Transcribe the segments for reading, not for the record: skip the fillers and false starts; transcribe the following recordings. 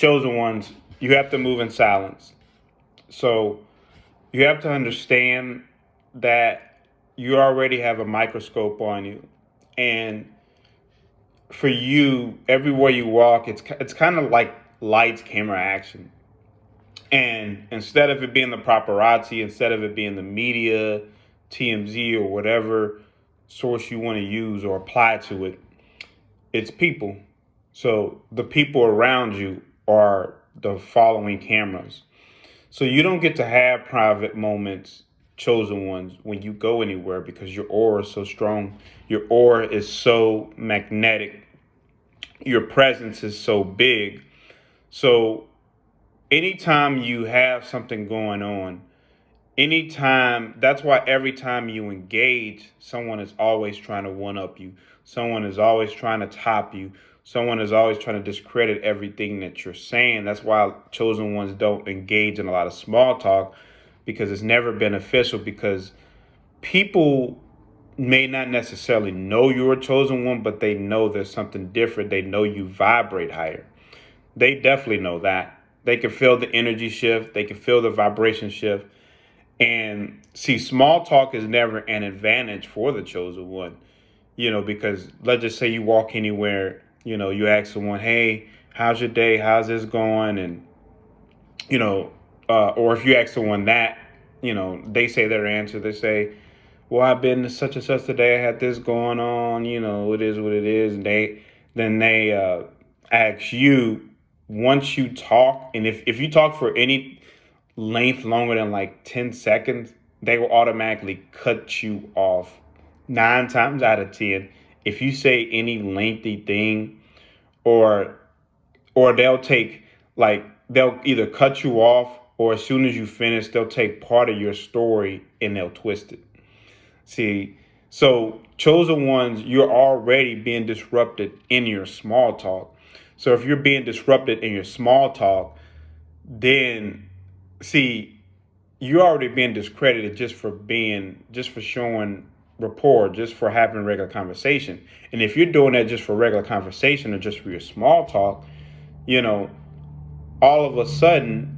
chosen ones, you have to move in silence. So you have to understand that you already have a microscope on you, and for you, everywhere you walk, it's kind of like lights, camera, action. And instead of it being the paparazzi, instead of it being the media, TMZ, or whatever source you want to use or apply to it, it's people. So the people around you are the following cameras. So you don't get to have private moments, chosen ones, when you go anywhere because your aura is so strong. Your aura is so magnetic. Your presence is so big. So anytime you have something going on, anytime, that's why every time you engage, someone is always trying to one up you. Someone is always trying to top you. Someone is always trying to discredit everything that you're saying. That's why chosen ones don't engage in a lot of small talk, because it's never beneficial, because people may not necessarily know you're a chosen one, but they know there's something different. They know you vibrate higher. They definitely know that. They can feel the energy shift. They can feel the vibration shift. And see, small talk is never an advantage for the chosen one, because let's just say you walk anywhere, you ask someone, hey, how's your day? How's this going? And, or if you ask someone that, they say their answer. They say, well, I've been to such and such today. I had this going on, it is what it is. And then they ask you, once you talk, and if you talk for any length longer than like 10 seconds, they will automatically cut you off. 9 times out of 10, if you say any lengthy thing, or they'll take, like, they'll either cut you off, or as soon as you finish, they'll take part of your story and they'll twist it. See, so chosen ones, you're already being disrupted in your small talk. So if you're being disrupted in your small talk, then see, you're already being discredited just for showing rapport, just for having regular conversation. And if you're doing that just for regular conversation or just for your small talk, you know, all of a sudden,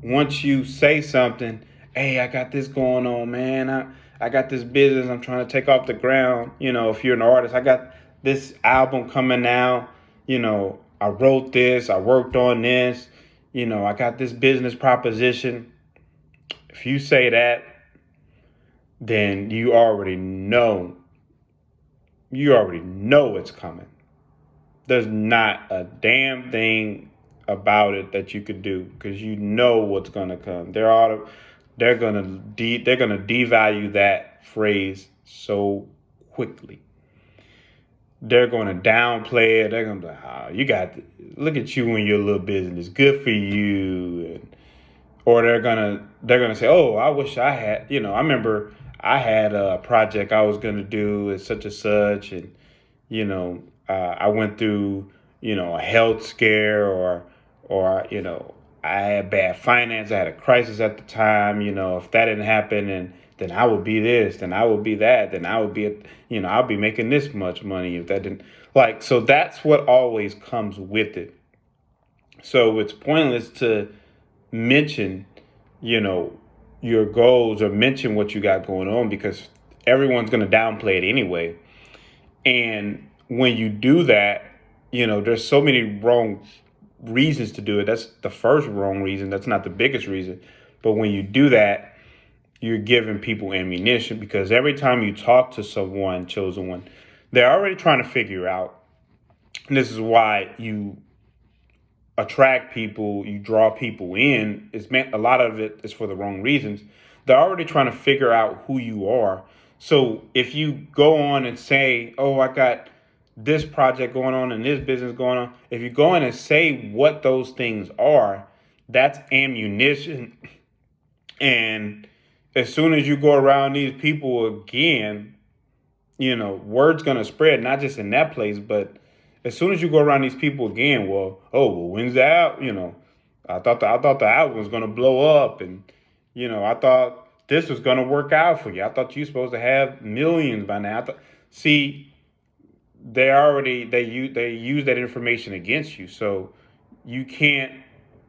once you say something, hey, I got this going on, man. I got this business I'm trying to take off the ground. If you're an artist, I got this album coming out. I wrote this, I worked on this. I got this business proposition. If you say that, then you already know it's coming. There's not a damn thing about it that you could do, because you know what's gonna come. They're gonna devalue that phrase so quickly. They're gonna downplay it. They're gonna be like, "Oh, look at you and your little business. Good for you." Or they're gonna say, "Oh, I wish I had." I remember I had a project I was gonna do at such and such, and I went through a health scare, or I had bad finance. I had a crisis at the time. If that didn't happen, and then I would be this, then I would be that, then I would be, I'll be making this much money if that didn't, like. So that's what always comes with it. So it's pointless to mention, you know, your goals, or mention what you got going on, because everyone's going to downplay it anyway. And when you do that, there's so many wrong reasons to do it. That's the first wrong reason. That's not the biggest reason. But when you do that, you're giving people ammunition, because every time you talk to someone, chosen one, they're already trying to figure out. And this is why you attract people, you draw people in. It's meant, a lot of it is for the wrong reasons. They're already trying to figure out who you are. So if you go on and say, "Oh, I got this project going on and this business going on," if you go in and say what those things are, that's ammunition. And as soon as you go around these people again, word's gonna spread, not just in that place, but as soon as you go around these people again, when's the out? I thought the album was gonna blow up, and I thought this was gonna work out for you. I thought you were supposed to have millions by now. See, they use that information against you. So you can't,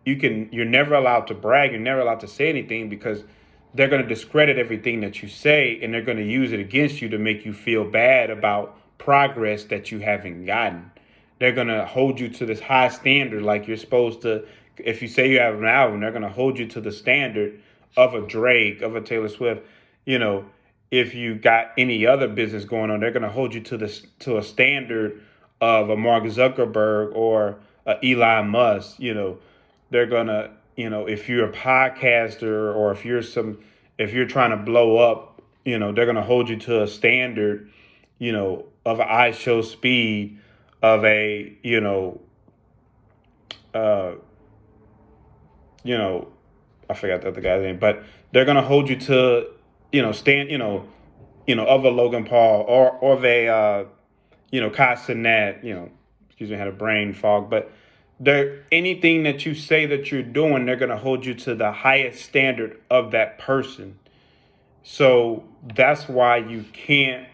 you're never allowed to brag. You're never allowed to say anything because they're going to discredit everything that you say, and they're going to use it against you to make you feel bad about progress that you haven't gotten. They're going to hold you to this high standard like you're supposed to. If you say you have an album, they're going to hold you to the standard of a Drake, of a Taylor Swift. You know, if you got any other business going on, they're going to hold you to a standard of a Mark Zuckerberg or a Elon Musk. They're gonna, if you're a podcaster, or if you're trying to blow up, they're gonna hold you to a standard, of an ISO speed, of a, uh, you know, I forgot the other guy's name, but they're gonna hold you to, of a Logan Paul, or of a, Kai Cenat, excuse me, I had a brain fog, but anything that you say that you're doing, they're gonna hold you to the highest standard of that person. So that's why you can't,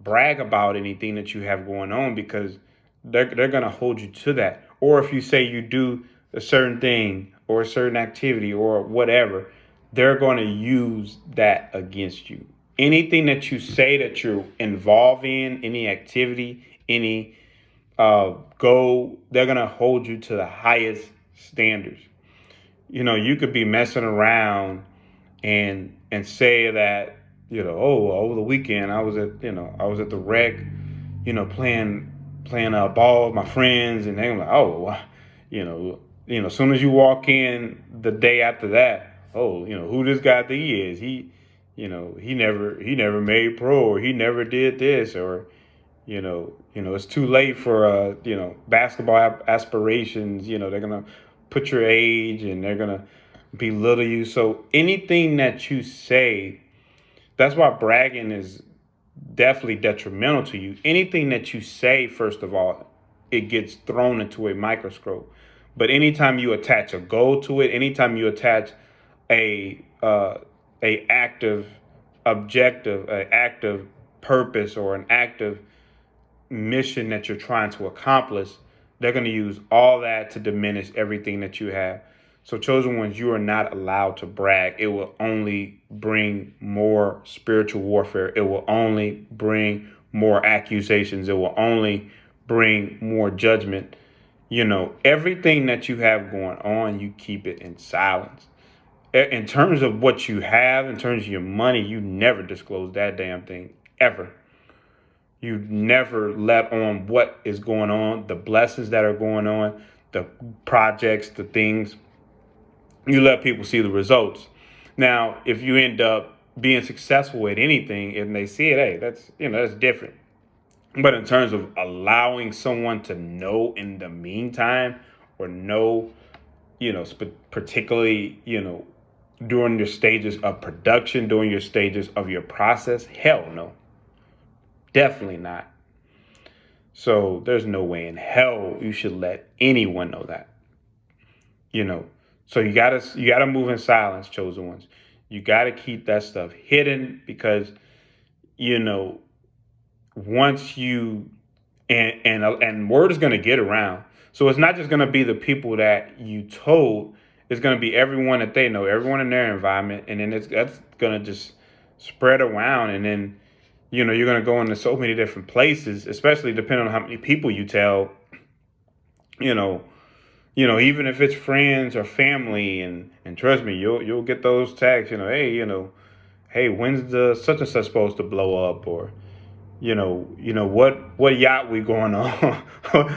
brag about anything that you have going on, because they're gonna hold you to that. Or if you say you do a certain thing or a certain activity or whatever, they're gonna use that against you. Anything that you say that you're involved in, any activity, any goal, they're gonna hold you to the highest standards. You could be messing around and say that, oh, over the weekend I was at the rec, playing ball with my friends, and they're like, oh, as soon as you walk in the day after that, oh, who this guy think he is? He never made pro, or he never did this, or it's too late for basketball aspirations. They're gonna put your age, and they're gonna belittle you. So anything that you say, that's why bragging is definitely detrimental to you. Anything that you say, first of all, it gets thrown into a microscope. But anytime you attach a goal to it, anytime you attach a active objective, an active purpose, or an active mission that you're trying to accomplish, they're going to use all that to diminish everything that you have. So, chosen ones, you are not allowed to brag. It will only bring more spiritual warfare. It will only bring more accusations. It will only bring more judgment. Everything that you have going on, you keep it in silence. In terms of what you have, in terms of your money, you never disclose that damn thing, ever. You never let on what is going on, the blessings that are going on, the projects, the things. You let people see the results. Now, if you end up being successful at anything and they see it, hey, that's different. But in terms of allowing someone to know in the meantime, or know, particularly, during your stages of production, during your stages of your process, hell no. Definitely not. So there's no way in hell you should let anyone know that. You know. So you gotta move in silence, chosen ones. You gotta keep that stuff hidden, because you know once you and word is gonna get around. So it's not just gonna be the people that you told. It's gonna be everyone that they know, everyone in their environment, and then that's gonna just spread around, and then you're gonna go into so many different places, especially depending on how many people you tell. You know, even if it's friends or family, and trust me, you'll get those texts. Hey, hey, when's the such and such supposed to blow up, or what yacht we going on,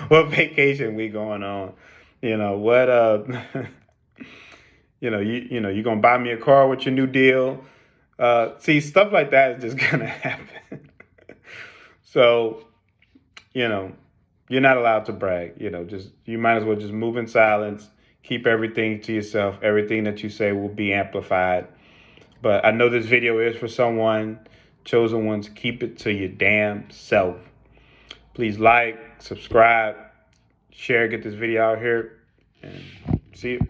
what vacation we going on, what you gonna buy me a car with your new deal. See, stuff like that is just gonna happen. So you know you're not allowed to brag. Just you might as well just move in silence, keep everything to yourself. Everything that you say will be amplified. But I know this video is for someone. Chosen ones, keep it to your damn self. Please like, subscribe, share, get this video out here, and see you.